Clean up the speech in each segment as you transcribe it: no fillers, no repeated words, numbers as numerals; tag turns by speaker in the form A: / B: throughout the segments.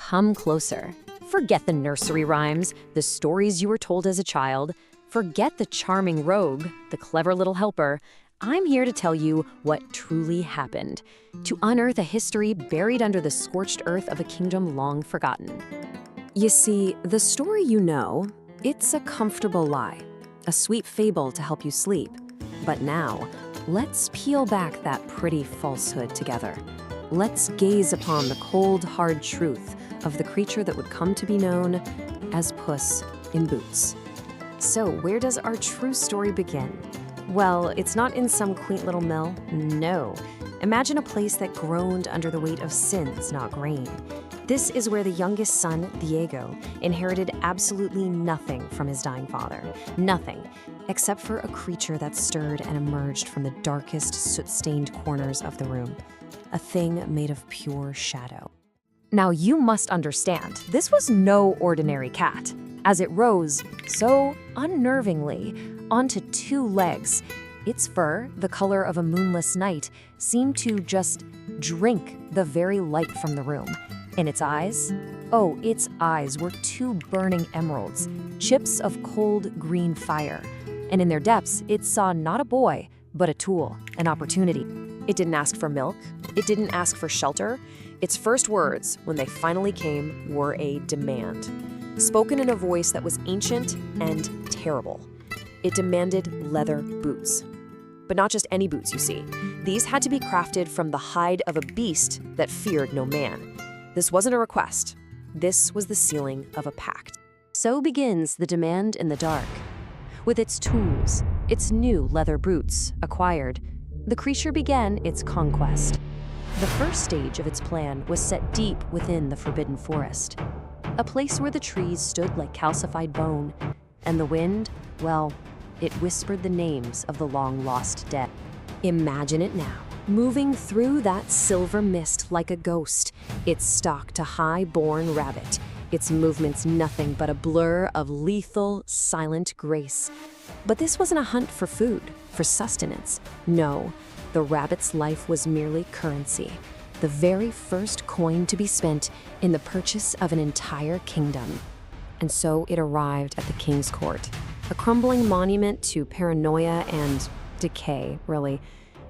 A: Come closer. Forget the nursery rhymes, the stories you were told as a child. Forget the charming rogue, the clever little helper. I'm here to tell you what truly happened, to unearth a history buried under the scorched earth of a kingdom long forgotten. You see, the story you know, it's a comfortable lie, a sweet fable to help you sleep. But now, let's peel back that pretty falsehood together. Let's gaze upon the cold, hard truth of the creature that would come to be known as Puss in Boots. So, where does our true story begin? Well, it's not in some quaint little mill, no. Imagine a place that groaned under the weight of sins, not grain. This is where the youngest son, Diego, inherited absolutely nothing from his dying father. Nothing, except for a creature that stirred and emerged from the darkest, soot-stained corners of the room. A thing made of pure shadow. Now you must understand, this was no ordinary cat. As it rose, so unnervingly, onto two legs, its fur, the color of a moonless night, seemed to just drink the very light from the room. And its eyes? Oh, its eyes were two burning emeralds, chips of cold green fire. And in their depths, it saw not a boy, but a tool, an opportunity. It didn't ask for milk. It didn't ask for shelter. Its first words, when they finally came, were a demand, spoken in a voice that was ancient and terrible. It demanded leather boots. But not just any boots, you see. These had to be crafted from the hide of a beast that feared no man. This wasn't a request. This was the sealing of a pact. So begins the demand in the dark. With its tools, its new leather boots acquired, the creature began its conquest. The first stage of its plan was set deep within the forbidden forest, a place where the trees stood like calcified bone, and the wind, well, it whispered the names of the long-lost dead. Imagine it now, moving through that silver mist like a ghost, it stalked a high-born rabbit, its movements nothing but a blur of lethal, silent grace. But this wasn't a hunt for food, for sustenance. No, the rabbit's life was merely currency, the very first coin to be spent in the purchase of an entire kingdom. And so it arrived at the king's court, a crumbling monument to paranoia and decay, really.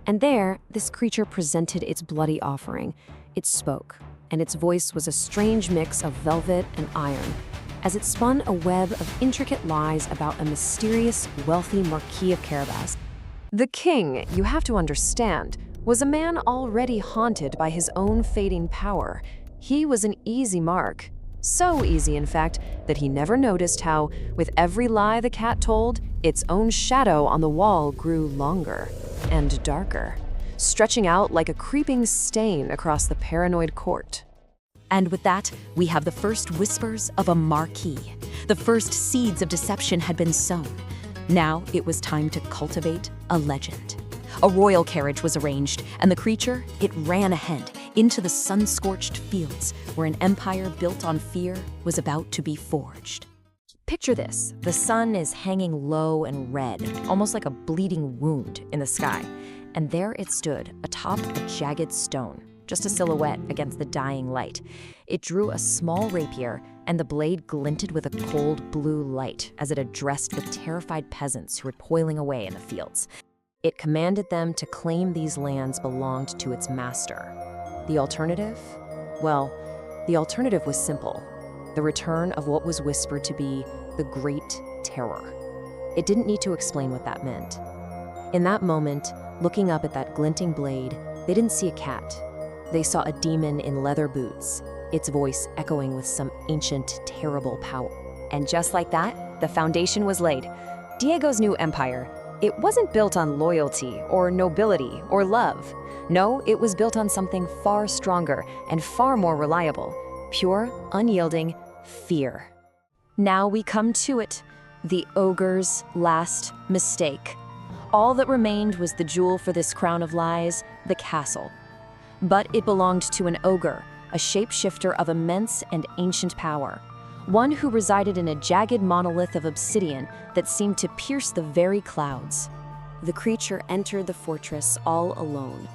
A: And there, this creature presented its bloody offering. It spoke, and its voice was a strange mix of velvet and iron, as it spun a web of intricate lies about a mysterious, wealthy Marquis of Carabas. The king, you have to understand, was a man already haunted by his own fading power. He was an easy mark. So easy, in fact, that he never noticed how, with every lie the cat told, its own shadow on the wall grew longer and darker, stretching out like a creeping stain across the paranoid court. And with that, we have the first whispers of a marquis. The first seeds of deception had been sown. Now it was time to cultivate a legend. A royal carriage was arranged, and the creature, it ran ahead into the sun-scorched fields where an empire built on fear was about to be forged. Picture this. The sun is hanging low and red, almost like a bleeding wound in the sky. And there it stood, atop a jagged stone, just a silhouette against the dying light. It drew a small rapier, and the blade glinted with a cold blue light as it addressed the terrified peasants who were toiling away in the fields. It commanded them to claim these lands belonged to its master. The alternative? Well, the alternative was simple. The return of what was whispered to be the Great Terror. It didn't need to explain what that meant. In that moment, looking up at that glinting blade, they didn't see a cat. They saw a demon in leather boots, its voice echoing with some ancient, terrible power. And just like that, the foundation was laid. Diego's new empire, it wasn't built on loyalty or nobility or love. No, it was built on something far stronger and far more reliable. Pure, unyielding fear. Now we come to it, the ogre's last mistake. All that remained was the jewel for this crown of lies, the castle. But it belonged to an ogre, a shapeshifter of immense and ancient power. One who resided in a jagged monolith of obsidian that seemed to pierce the very clouds. The creature entered the fortress all alone.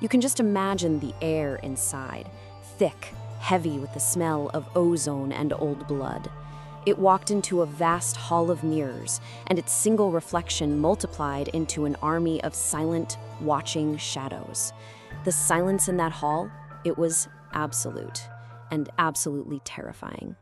A: You can just imagine the air inside, thick, heavy with the smell of ozone and old blood. It walked into a vast hall of mirrors, and its single reflection multiplied into an army of silent, watching shadows. The silence in that hall, it was absolute, and absolutely terrifying.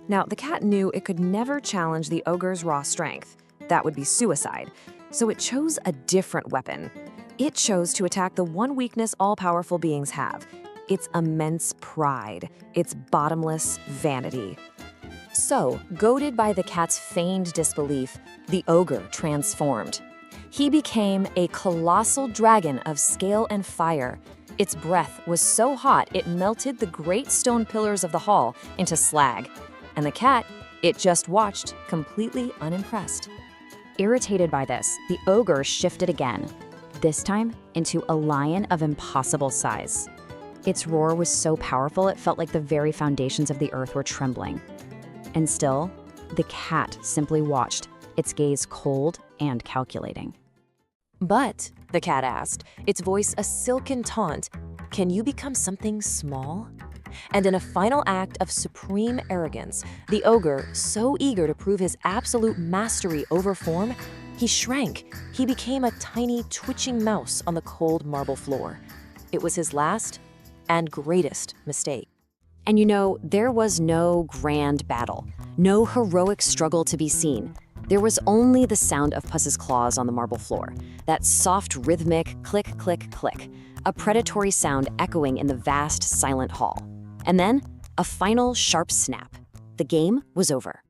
A: Now, the cat knew it could never challenge the ogre's raw strength. That would be suicide. So it chose a different weapon. It chose to attack the one weakness all-powerful beings have: its immense pride, its bottomless vanity. So, goaded by the cat's feigned disbelief, the ogre transformed. He became a colossal dragon of scale and fire. Its breath was so hot it melted the great stone pillars of the hall into slag. And the cat, it just watched, completely unimpressed. Irritated by this, the ogre shifted again, this time into a lion of impossible size. Its roar was so powerful it felt like the very foundations of the earth were trembling. And still, the cat simply watched, its gaze cold and calculating. "But," the cat asked, its voice a silken taunt, "can you become something small?" And in a final act of supreme arrogance, the ogre, so eager to prove his absolute mastery over form, he shrank. He became a tiny, twitching mouse on the cold marble floor. It was his last and greatest mistake. And you know, there was no grand battle, no heroic struggle to be seen. There was only the sound of Puss's claws on the marble floor, that soft, rhythmic click, click, click, a predatory sound echoing in the vast, silent hall. And then, a final sharp snap. The game was over.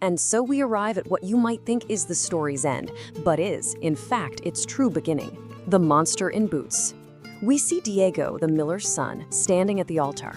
A: And so we arrive at what you might think is the story's end, but is, in fact, its true beginning: the monster in boots. We see Diego, the miller's son, standing at the altar.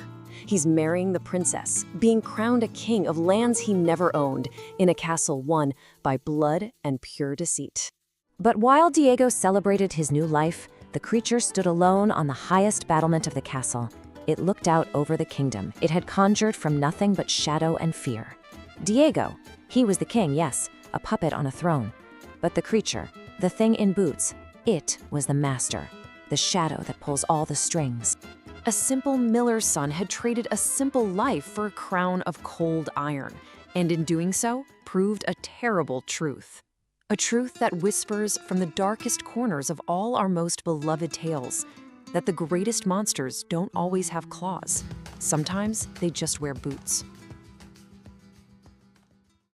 A: He's marrying the princess, being crowned a king of lands he never owned, in a castle won by blood and pure deceit. But while Diego celebrated his new life, the creature stood alone on the highest battlement of the castle. It looked out over the kingdom it had conjured from nothing but shadow and fear. Diego, he was the king, yes, a puppet on a throne. But the creature, the thing in boots, it was the master, the shadow that pulls all the strings. A simple miller's son had traded a simple life for a crown of cold iron, and in doing so, proved a terrible truth. A truth that whispers from the darkest corners of all our most beloved tales, that the greatest monsters don't always have claws. Sometimes they just wear boots.